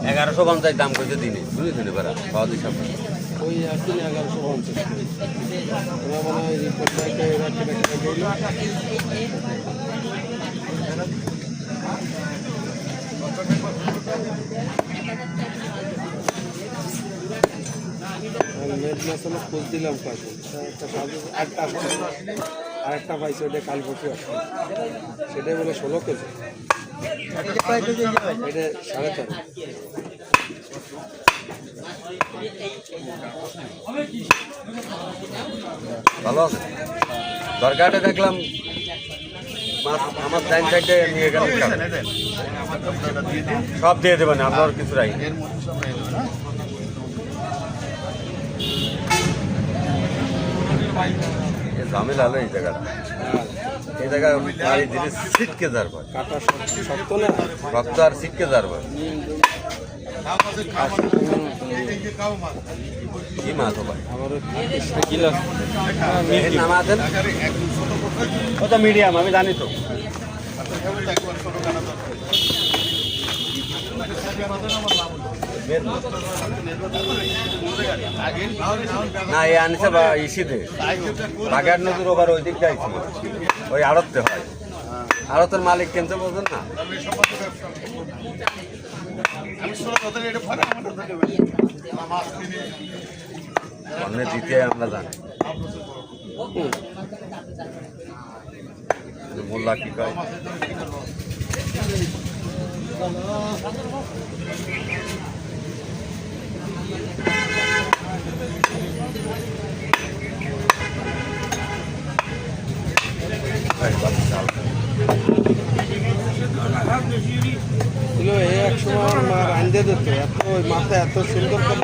1150 দাম কইছে দিনে শুনি শুনি পারা পাওয়া দিশা ওই একদিন 1150 ওরা মনে হয় রিপোর্ট থেকে এরা কেটে দিল মেদ মশলা খোঁজ দিলাম কাছে একটা সাজু আরেকটা পাইছে ওটা কাল পরশু আসছে সেটাই বলে 16 কেজি এটা 3.5 ভালো আছে দরকারটা দেখলাম মাছ আমার টাইম সাইডে নিয়ে গেল সব দিয়ে দেবেন আপনার কিছু রাই ঝামেলা হলো এই জায়গাটা এই জায়গায় বাড়ি দিলে ছিটকে যার ভয় কাটা শক্ত না শক্ত আর ছিটকে যার ভয় কি মাছ ভাই নাম আছেন ও তো মিডিয়াম আমি জানি তো না এই আনছে বা ইসিতে বাগের নদীর ওবার ওই দিক যাইছিল ওই আড়তে হয় আড়তের মালিক কিনতে বলছেন না অন্য দিতে আমরা জানি মোল্লা কি কয় এক সময় মা রান্ধে দিত এত ওই মাথা এত সুন্দর করে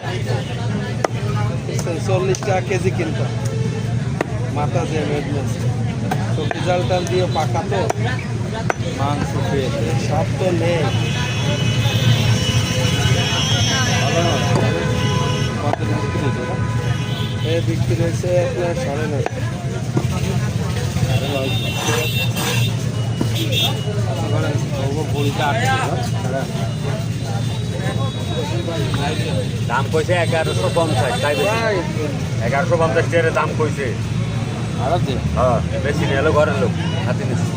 40 টাকা কেজি কিনত মাথা দিয়ে মেদ মাছ সবজি জাল টাল দিয়ে পাকাতো মাংস পেয়ে সব তো নেই বিক্রি হয়েছে আপনার 9.5 দাম কইছে 1150 তাই 1150 টাকা দাম কইছে হ্যাঁ বেশি নিয়ে এলো ঘরের লোক হাতে নিচ্ছে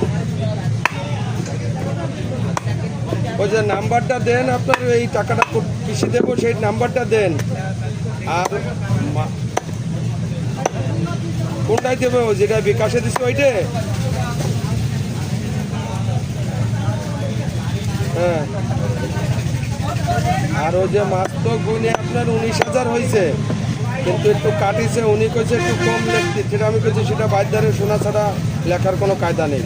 ওই যে নাম্বারটা দেন আপনার এই টাকাটা কিসে দেবো সেই নাম্বারটা দেন আর কোনটাই দেবো যেটা বিকাশে দিচ্ছে ওইটা হ্যাঁ আর ওই যে মাছ তো গুনে আপনার 19,000 হয়েছে কিন্তু একটু কাটিছে উনি কইছে একটু কম লিখতে যেটা আমি কইছি সেটা বাজারে শোনা ছাড়া লেখার কোনো কায়দা নেই